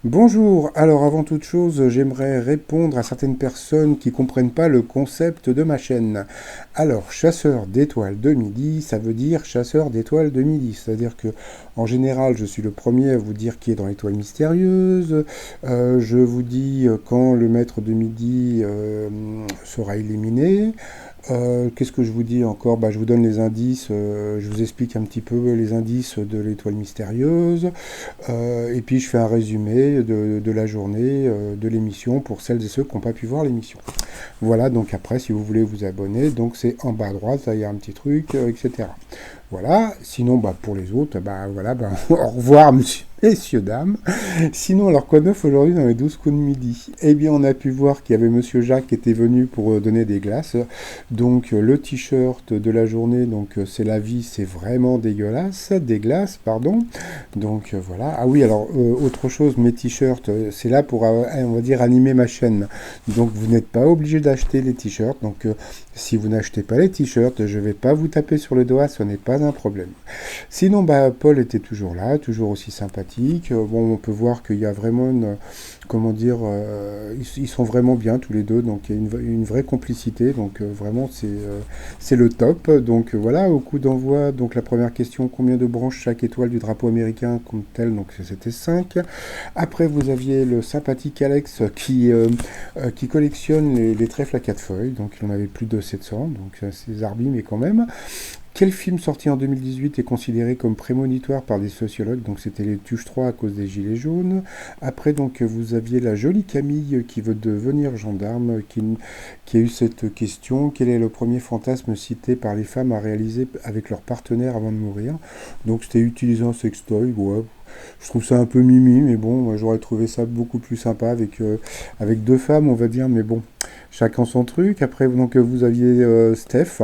Bonjour, alors avant toute chose, j'aimerais répondre à certaines personnes qui comprennent pas le concept de ma chaîne. Alors, chasseur d'étoiles de midi, ça veut dire chasseur d'étoiles de midi. C'est-à-dire que, en général, je suis le premier à vous dire qui est dans l'étoile mystérieuse. Je vous dis quand le maître de midi sera éliminé. Qu'est-ce que je vous dis encore? Bah, je vous donne les indices, je vous explique un petit peu les indices de l'étoile mystérieuse. Et puis je fais un résumé de la journée, de l'émission pour celles et ceux qui n'ont pas pu voir l'émission. Voilà, donc après, si vous voulez vous abonner, donc c'est en bas à droite, là il y a un petit truc, etc. Voilà, sinon bah, pour les autres, bah, voilà, bah, au revoir monsieur, messieurs, dames. Sinon, alors quoi de neuf aujourd'hui dans les 12 coups de midi? Eh bien, on a pu voir qu'il y avait monsieur Jacques qui était venu pour donner des glaces. Donc le t-shirt de la journée, donc c'est la vie, c'est vraiment dégueulasse, des glaces, pardon. Donc voilà. Ah oui, alors autre chose, mes t-shirts, c'est là pour, on va dire, animer ma chaîne. Donc vous n'êtes pas obligé d'acheter les t-shirts. Donc si vous n'achetez pas les t-shirts, je vais pas vous taper sur le doigt, ce n'est pas un problème. Sinon, bah, Paul était toujours là, toujours aussi sympathique. Bon, on peut voir qu'il y a vraiment une, comment dire, ils sont vraiment bien tous les deux, donc il y a une vraie complicité, donc vraiment c'est le top. Donc voilà, au coup d'envoi, donc la première question, combien de branches chaque étoile du drapeau américain comme tel, donc c'était 5. Après, vous aviez le sympathique Alex qui collectionne les trèfles à 4 feuilles, donc il en avait plus de 700, donc c'est zarbi, mais quand même. Quel film sorti en 2018 est considéré comme prémonitoire par des sociologues? Donc c'était les Tuches 3 à cause des Gilets jaunes. Après, donc vous aviez la jolie Camille qui veut devenir gendarme, qui a eu cette question. Quel est le premier fantasme cité par les femmes à réaliser avec leur partenaire avant de mourir? Donc c'était utiliser un sextoy. Ouais, je trouve ça un peu mimi, mais bon, moi, j'aurais trouvé ça beaucoup plus sympa avec deux femmes, on va dire. Mais bon, chacun son truc. Après, donc vous aviez Steph.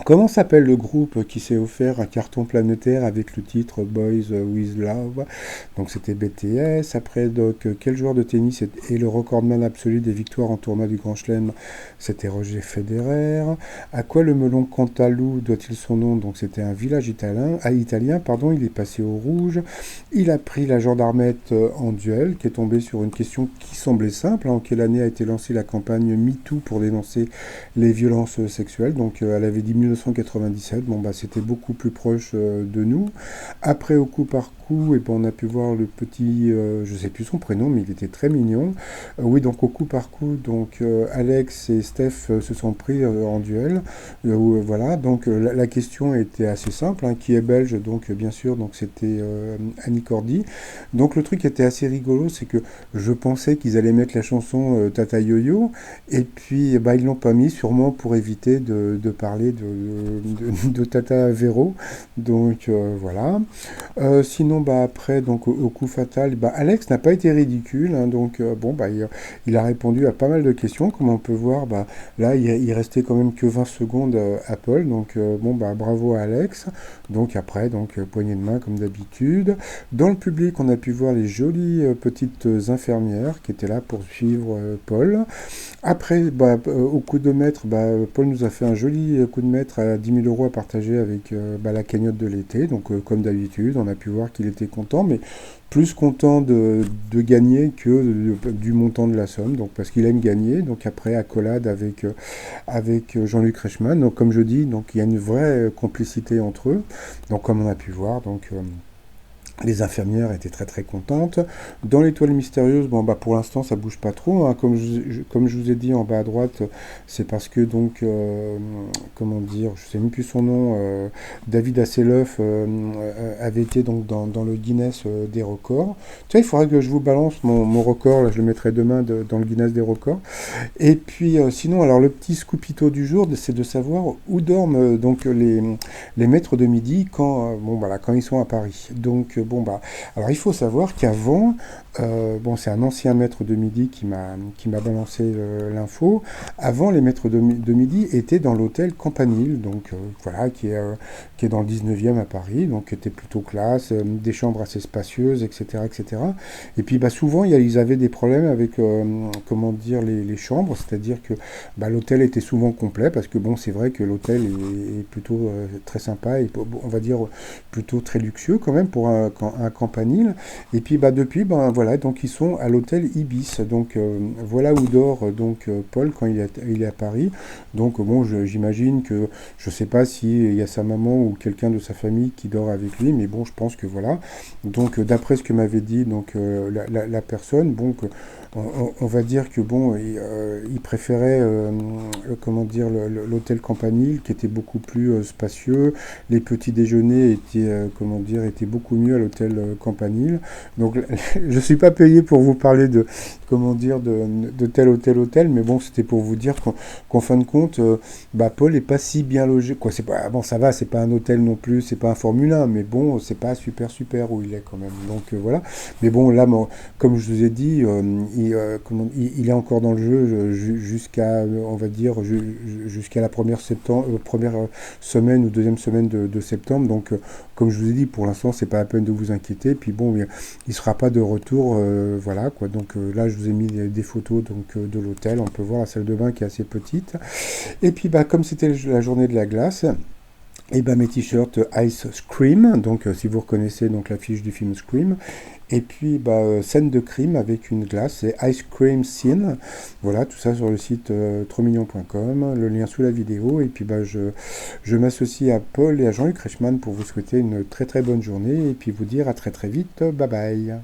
Comment s'appelle le groupe qui s'est offert un carton planétaire avec le titre Boys with Love? Donc c'était BTS. Après, donc, quel joueur de tennis est le recordman absolu des victoires en tournoi du Grand Chelem? C'était Roger Federer. À quoi le melon Cantalou doit-il son nom? Donc c'était un village italien, pardon, il est passé au rouge. Il a pris la gendarmette en duel, qui est tombé sur une question qui semblait simple. En quelle année a été lancée la campagne MeToo pour dénoncer les violences sexuelles? Donc elle avait dit 1997, bon bah c'était beaucoup plus proche de nous. Après au coup par coup, et ben, on a pu voir le petit, je sais plus son prénom, mais il était très mignon. Oui, donc au coup par coup, donc Alex et Steph se sont pris en duel. Voilà, donc la question était assez simple, hein, qui est belge, donc bien sûr, donc c'était Annie Cordy. Donc le truc était assez rigolo, c'est que je pensais qu'ils allaient mettre la chanson Tata Yo-Yo, et puis bah, ils l'ont pas mis, sûrement pour éviter de parler de Tata Véro. Donc voilà. Sinon, bah, après, donc, au coup fatal, bah, Alex n'a pas été ridicule. Hein, donc bon, bah, il a répondu à pas mal de questions. Comme on peut voir, bah, là, il restait quand même que 20 secondes à Paul. Donc bon, bah, bravo à Alex. Donc après, donc poignée de main comme d'habitude. Dans le public, on a pu voir les jolies petites infirmières qui étaient là pour suivre Paul. Après, bah, au coup de maître, bah, Paul nous a fait un joli coup de maître à 10 000 euros à partager avec bah, la cagnotte de l'été. Donc, comme d'habitude, on a pu voir qu'il était content, mais plus content de gagner que du montant de la somme. Donc, parce qu'il aime gagner. Donc, après, accolade avec Jean-Luc Reichmann. Donc, comme je dis, donc, il y a une vraie complicité entre eux. Donc, comme on a pu voir, donc. Les infirmières étaient très très contentes. Dans l'étoile mystérieuse, bon bah pour l'instant ça bouge pas trop. Hein. Comme je vous ai dit en bas à droite, c'est parce que donc comment dire, je sais même plus son nom, David Asseloff avait été donc dans le Guinness des records. Tu sais, il faudrait que je vous balance mon record, là, je le mettrai demain dans le Guinness des records. Et puis sinon, alors le petit scoopito du jour, c'est de savoir où dorment donc les maîtres de midi quand, bon, voilà, quand ils sont à Paris. Donc bon bah, alors il faut savoir qu'avant, bon c'est un ancien maître de midi qui m'a balancé l'info. Avant, les maîtres de midi étaient dans l'hôtel Campanile, donc voilà, qui est dans le 19e à Paris, donc qui était plutôt classe, des chambres assez spacieuses, etc., etc. Et puis bah souvent ils avaient des problèmes avec comment dire les chambres, c'est-à-dire que bah, l'hôtel était souvent complet parce que bon c'est vrai que l'hôtel est plutôt très sympa et on va dire plutôt très luxueux quand même à Campanile. Et puis bah depuis, ben voilà, donc ils sont à l'hôtel Ibis. Donc voilà où dort Paul quand il est à Paris. Donc bon, j'imagine que je sais pas s'il y a sa maman ou quelqu'un de sa famille qui dort avec lui, mais bon, je pense que voilà. Donc d'après ce que m'avait dit la personne, bon, on va dire que bon, il préférait comment dire l'hôtel Campanile qui était beaucoup plus spacieux. Les petits déjeuners étaient comment dire étaient beaucoup mieux à l'hôtel Campanile. Donc je suis pas payé pour vous parler de comment dire de tel hôtel, mais bon, c'était pour vous dire qu'en fin de compte, bah Paul est pas si bien logé. Quoi, c'est pas bon, ça va, c'est pas un hôtel non plus, c'est pas un Formule 1, mais bon, c'est pas super où il est quand même. Donc voilà. Mais bon, là, comme je vous ai dit, il est encore dans le jeu jusqu'à, on va dire, jusqu'à la première semaine ou deuxième semaine de septembre. Donc, comme je vous ai dit, pour l'instant, c'est pas la peine de vous inquiéter. Puis bon, il sera pas de retour, voilà quoi. Donc là, je vous ai mis des photos de l'hôtel. On peut voir la salle de bain qui est assez petite. Et puis, bah, comme c'était la journée de la glace. Et ben mes t-shirts Ice Scream, donc si vous reconnaissez donc l'affiche du film Scream, et puis bah, scène de crime avec une glace, c'est Ice Cream Scene, voilà tout ça sur le site trotsmignon.com, le lien sous la vidéo, et puis bah, je m'associe à Paul et à Jean-Luc Reichmann pour vous souhaiter une très très bonne journée, et puis vous dire à très très vite, bye bye.